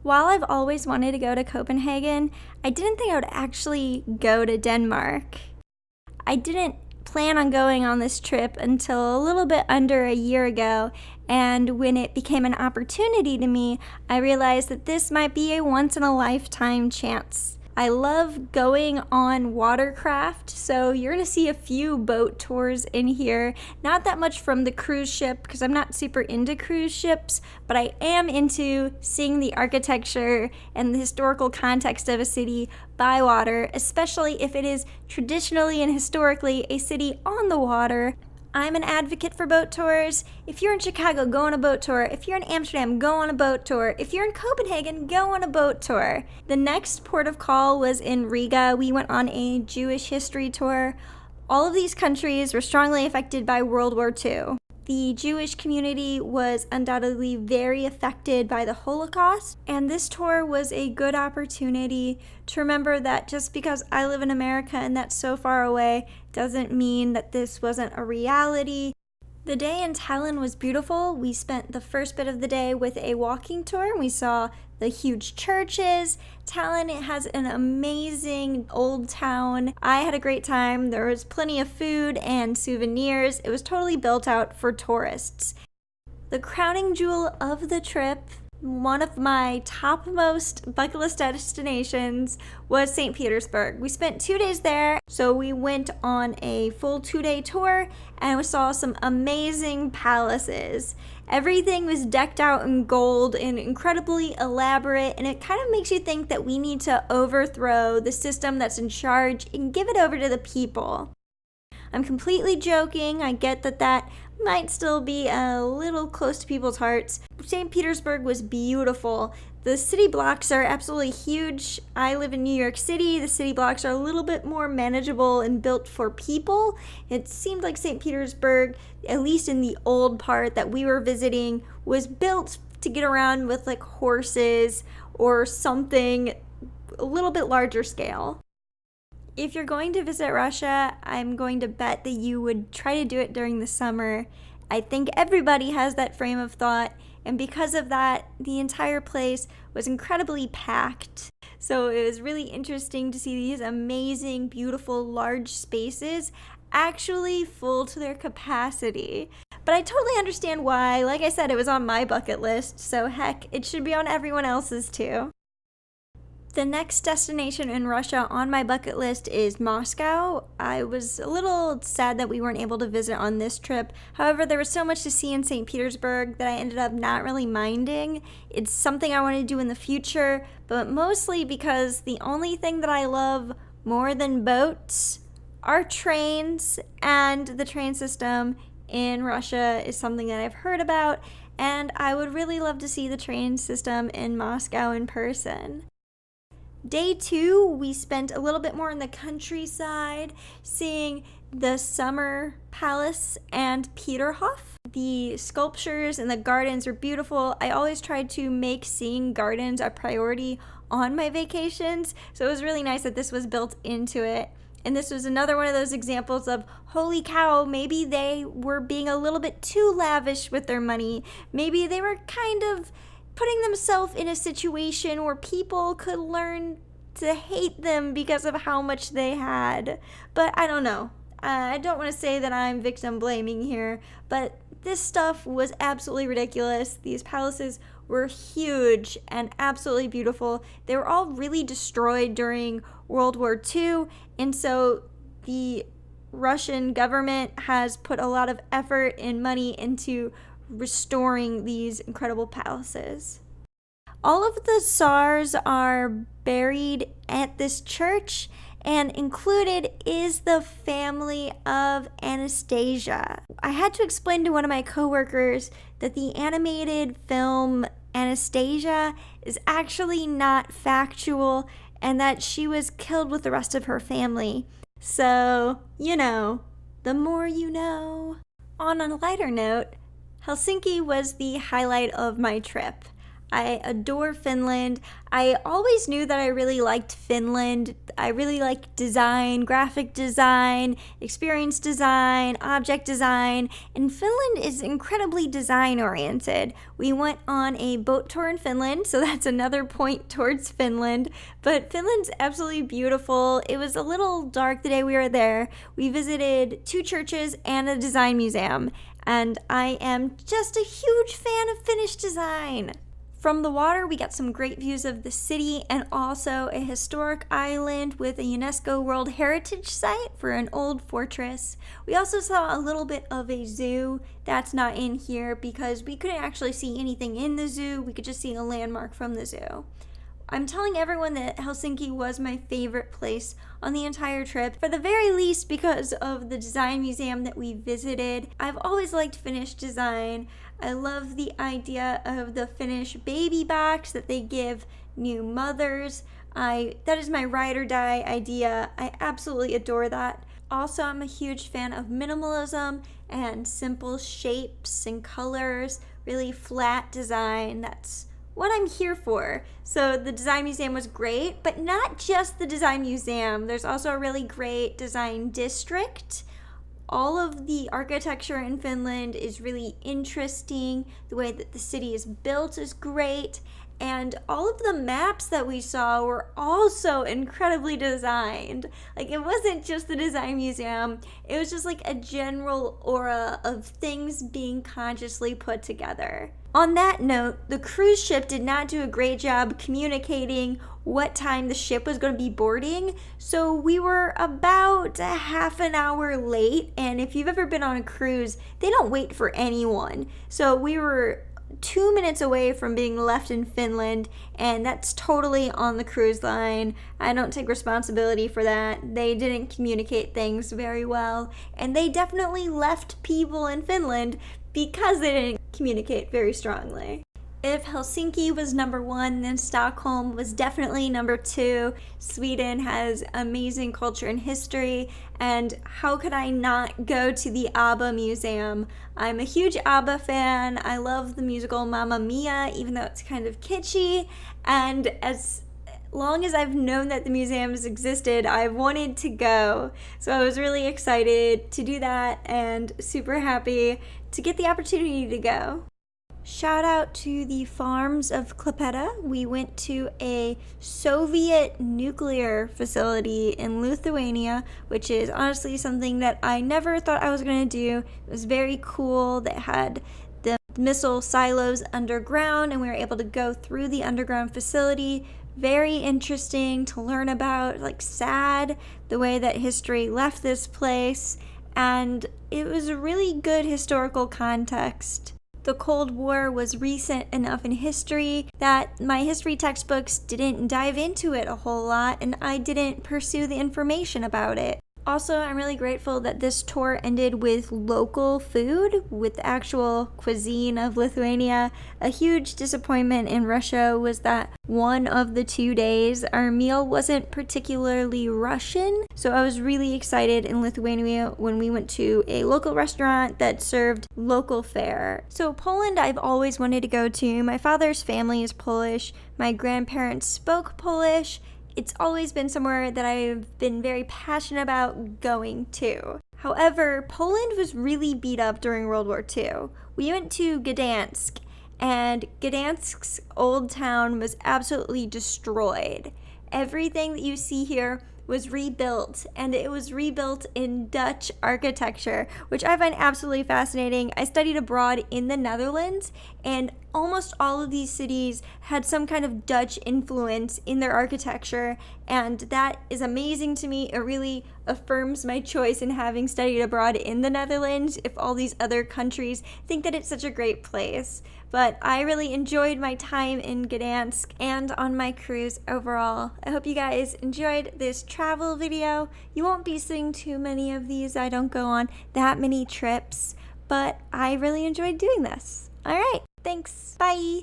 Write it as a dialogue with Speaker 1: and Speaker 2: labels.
Speaker 1: While I've always wanted to go to Copenhagen, I didn't think I would actually go to Denmark. I didn't plan on going on this trip until a little bit under a year ago, and when it became an opportunity to me, I realized that this might be a once-in-a-lifetime chance. I love going on watercraft, so you're going to see a few boat tours in here. Not that much from the cruise ship, because I'm not super into cruise ships, but I am into seeing the architecture and the historical context of a city by water, especially if it is traditionally and historically a city on the water. I'm an advocate for boat tours. If you're in Chicago, go on a boat tour. If you're in Amsterdam, go on a boat tour. If you're in Copenhagen, go on a boat tour. The next port of call was in Riga. We went on a Jewish history tour. All of these countries were strongly affected by World War II. The Jewish community was undoubtedly very affected by the Holocaust, and this tour was a good opportunity to remember that just because I live in America and that's so far away doesn't mean that this wasn't a reality. The day in Tallinn was beautiful. We spent the first bit of the day with a walking tour, and we saw the huge churches. Tallinn has an amazing old town. I had a great time. There was plenty of food and souvenirs. It was totally built out for tourists. The crowning jewel of the trip, one of my topmost bucket list destinations, was St. Petersburg. We spent 2 days there, so we went on a full 2-day tour and we saw some amazing palaces. Everything was decked out in gold and incredibly elaborate, and it kind of makes you think that we need to overthrow the system that's in charge and give it over to the people. I'm completely joking. I get that might still be a little close to people's hearts. St. Petersburg was beautiful. The city blocks are absolutely huge. I live in New York City. The city blocks are a little bit more manageable and built for people. It seemed like St. Petersburg, at least in the old part that we were visiting, was built to get around with like horses or something a little bit larger scale. If you're going to visit Russia, I'm going to bet that you would try to do it during the summer. I think everybody has that frame of thought, and because of that, the entire place was incredibly packed. So it was really interesting to see these amazing, beautiful, large spaces actually full to their capacity. But I totally understand why. Like I said, it was on my bucket list, so heck, it should be on everyone else's too. The next destination in Russia on my bucket list is Moscow. I was a little sad that we weren't able to visit on this trip. However, there was so much to see in St. Petersburg that I ended up not really minding. It's something I want to do in the future, but mostly because the only thing that I love more than boats are trains, and the train system in Russia is something that I've heard about, and I would really love to see the train system in Moscow in person. Day 2, we spent a little bit more in the countryside, seeing the Summer Palace and Peterhof. The sculptures and the gardens were beautiful. I always tried to make seeing gardens a priority on my vacations, so it was really nice that this was built into it. And this was another one of those examples of, holy cow, maybe they were being a little bit too lavish with their money. Maybe they were kind of putting themselves in a situation where people could learn to hate them because of how much they had. But I don't know. I don't want to say that I'm victim blaming here, but this stuff was absolutely ridiculous. These palaces were huge and absolutely beautiful. They were all really destroyed during World War II, and so the Russian government has put a lot of effort and money into restoring these incredible palaces. All of the Tsars are buried at this church, and included is the family of Anastasia. I had to explain to one of my coworkers that the animated film Anastasia is actually not factual and that she was killed with the rest of her family. So, the more you know. On a lighter note, Helsinki was the highlight of my trip. I adore Finland. I always knew that I really liked Finland. I really like design, graphic design, experience design, object design, and Finland is incredibly design oriented. We went on a boat tour in Finland, so that's another point towards Finland, but Finland's absolutely beautiful. It was a little dark the day we were there. We visited 2 churches and a design museum, and I am just a huge fan of Finnish design. From the water, we got some great views of the city and also a historic island with a UNESCO World Heritage Site for an old fortress. We also saw a little bit of a zoo. That's not in here because we couldn't actually see anything in the zoo. We could just see a landmark from the zoo. I'm telling everyone that Helsinki was my favorite place on the entire trip, for the very least because of the design museum that we visited. I've always liked Finnish design. I love the idea of the Finnish baby box that they give new mothers. That is my ride or die idea. I absolutely adore that. Also, I'm a huge fan of minimalism and simple shapes and colors, really flat design. That's what I'm here for. So the design museum was great, but not just the design museum. There's also a really great design district. All of the architecture in Finland is really interesting. The way that the city is built is great. And all of the maps that we saw were also incredibly designed. Like, it wasn't just the design museum. It was just like a general aura of things being consciously put together. On that note, the cruise ship did not do a great job communicating what time the ship was going to be boarding, so we were about a half an hour late, and if you've ever been on a cruise, they don't wait for anyone. So we were 2 minutes away from being left in Finland, and that's totally on the cruise line. I don't take responsibility for that. They didn't communicate things very well, and they definitely left people in Finland because they didn't communicate very strongly. If Helsinki was number 1, then Stockholm was definitely number 2. Sweden has amazing culture and history, and how could I not go to the ABBA Museum? I'm a huge ABBA fan. I love the musical Mamma Mia, even though it's kind of kitschy, and as long as I've known that the museum has existed, I've wanted to go. So I was really excited to do that and super happy to get the opportunity to go. Shout out to the farms of Klaipėda. We went to a Soviet nuclear facility in Lithuania, which is honestly something that I never thought I was going to do. It was very cool. They had the missile silos underground, and we were able to go through the underground facility. Very interesting to learn about, like, sad the way that history left this place, and it was a really good historical context. The Cold War was recent enough in history that my history textbooks didn't dive into it a whole lot, and I didn't pursue the information about it. Also, I'm really grateful that this tour ended with local food, with the actual cuisine of Lithuania. A huge disappointment in Russia was that one of the 2 days our meal wasn't particularly Russian. So I was really excited in Lithuania when we went to a local restaurant that served local fare. So Poland I've always wanted to go to. My father's family is Polish. My grandparents spoke Polish. It's always been somewhere that I've been very passionate about going to. However, Poland was really beat up during World War II. We went to Gdansk, and Gdansk's old town was absolutely destroyed. Everything that you see here was rebuilt, and it was rebuilt in Dutch architecture, which I find absolutely fascinating. I studied abroad in the Netherlands, and almost all of these cities had some kind of Dutch influence in their architecture, and that is amazing to me. It really affirms my choice in having studied abroad in the Netherlands if all these other countries think that it's such a great place. But I really enjoyed my time in Gdansk and on my cruise overall. I hope you guys enjoyed this travel video. You won't be seeing too many of these. I don't go on that many trips, but I really enjoyed doing this. All right, thanks. Bye.